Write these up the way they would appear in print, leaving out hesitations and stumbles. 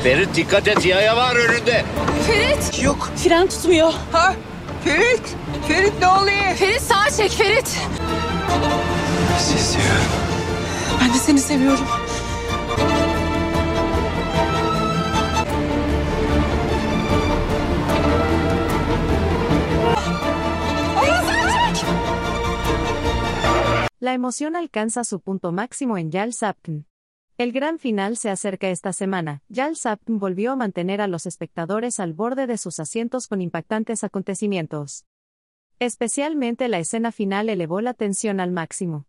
Ferit dikkat et, yaya var önünde. Ferit! Yok. Fren tutmuyor. Ha? Ferit! Ferit ne oluyor? Ferit sağa çek Ferit. Sizi seviyorum. Ben de seni seviyorum. La emoción alcanza su punto máximo en Jarl Zapten. El gran final se acerca esta semana. Jarl Zapten volvió a mantener a los espectadores al borde de sus asientos con impactantes acontecimientos. Especialmente la escena final elevó la tensión al máximo.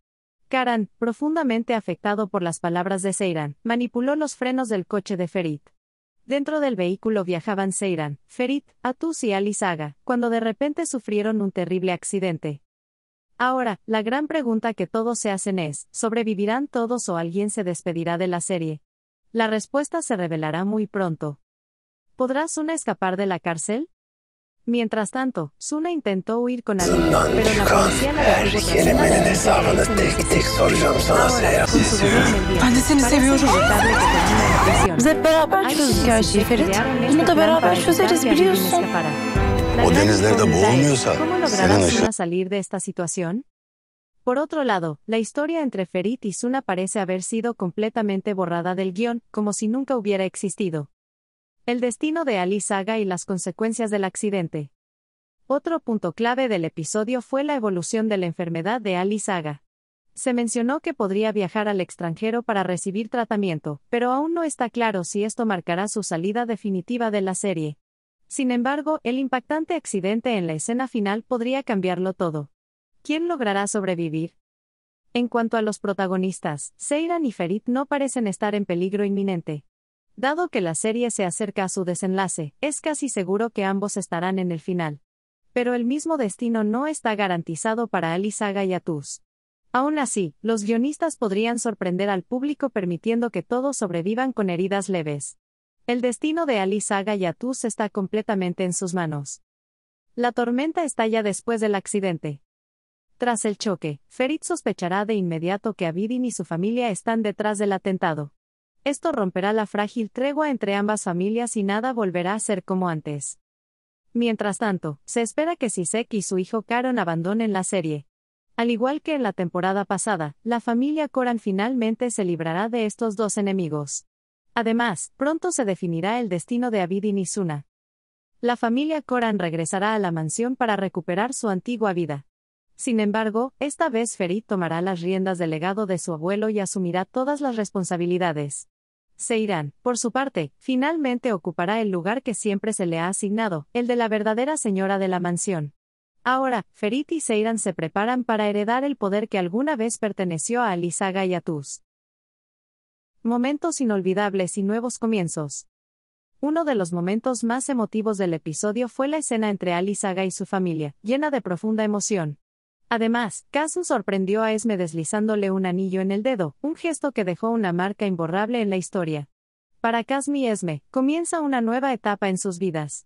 Karan, profundamente afectado por las palabras de Seiran, manipuló los frenos del coche de Ferit. Dentro del vehículo viajaban Seiran, Ferit, Atus y Ali Saga, cuando de repente sufrieron un terrible accidente. Ahora, la gran pregunta que todos se hacen es, ¿sobrevivirán todos o alguien se despedirá de la serie? La respuesta se revelará muy pronto. ¿Podrá Suna escapar de la cárcel? Mientras tanto, Suna intentó huir con Ali, pero la policía la detuvo tras una Ahora, con su bebé en el vientre, Ben de seni parece seviyorum. inevitable que termine en prisión. Biz hep beraber Hay çözdük quienes her şeyi Ferit. crearon este Bunu da plan beraber para evitar çözeriz que alguien biliyorsun. escapara. La O gran denizlerde incógnita es, boğulmuyorsa, ¿cómo logrará senin ışın- Suna salir de esta situación? Por otro lado, la historia entre Ferit y Suna parece haber sido completamente borrada del guión, como si nunca hubiera existido. El destino de Ali Saga y las consecuencias del accidente. Otro punto clave del episodio fue la evolución de la enfermedad de Ali Saga. Se mencionó que podría viajar al extranjero para recibir tratamiento, pero aún no está claro si esto marcará su salida definitiva de la serie. Sin embargo, el impactante accidente en la escena final podría cambiarlo todo. ¿Quién logrará sobrevivir? En cuanto a los protagonistas, Seiran y Ferit no parecen estar en peligro inminente. Dado que la serie se acerca a su desenlace, es casi seguro que ambos estarán en el final. Pero el mismo destino no está garantizado para Ali Saga y Atus. Aún así, los guionistas podrían sorprender al público permitiendo que todos sobrevivan con heridas leves. El destino de Ali Saga y Atus está completamente en sus manos. La tormenta estalla después del accidente. Tras el choque, Ferit sospechará de inmediato que Abidin y su familia están detrás del atentado. Esto romperá la frágil tregua entre ambas familias y nada volverá a ser como antes. Mientras tanto, se espera que Sisek y su hijo Karan abandonen la serie. Al igual que en la temporada pasada, la familia Koran finalmente se librará de estos dos enemigos. Además, pronto se definirá el destino de Abidin y Suna. La familia Koran regresará a la mansión para recuperar su antigua vida. Sin embargo, esta vez Ferit tomará las riendas del legado de su abuelo y asumirá todas las responsabilidades. Seiran, por su parte, finalmente ocupará el lugar que siempre se le ha asignado, el de la verdadera señora de la mansión. Ahora, Ferit y Seiran se preparan para heredar el poder que alguna vez perteneció a Ali Saga y Atus. Momentos inolvidables y nuevos comienzos. Uno de los momentos más emotivos del episodio fue la escena entre Ali Saga y su familia, llena de profunda emoción. Además, Kazun sorprendió a Esme deslizándole un anillo en el dedo, un gesto que dejó una marca imborrable en la historia. Para Kazmi y Esme, comienza una nueva etapa en sus vidas.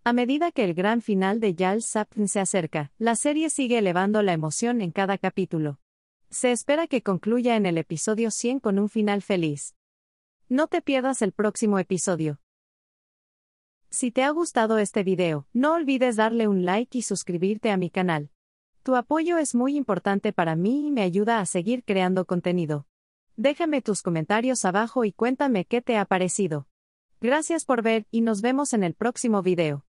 A medida que el gran final de Jarl Zapten se acerca, la serie sigue elevando la emoción en cada capítulo. Se espera que concluya en el episodio 100 con un final feliz. No te pierdas el próximo episodio. Si te ha gustado este video, no olvides darle un like y suscribirte a mi canal. Tu apoyo es muy importante para mí y me ayuda a seguir creando contenido. Déjame tus comentarios abajo y cuéntame qué te ha parecido. Gracias por ver y nos vemos en el próximo video.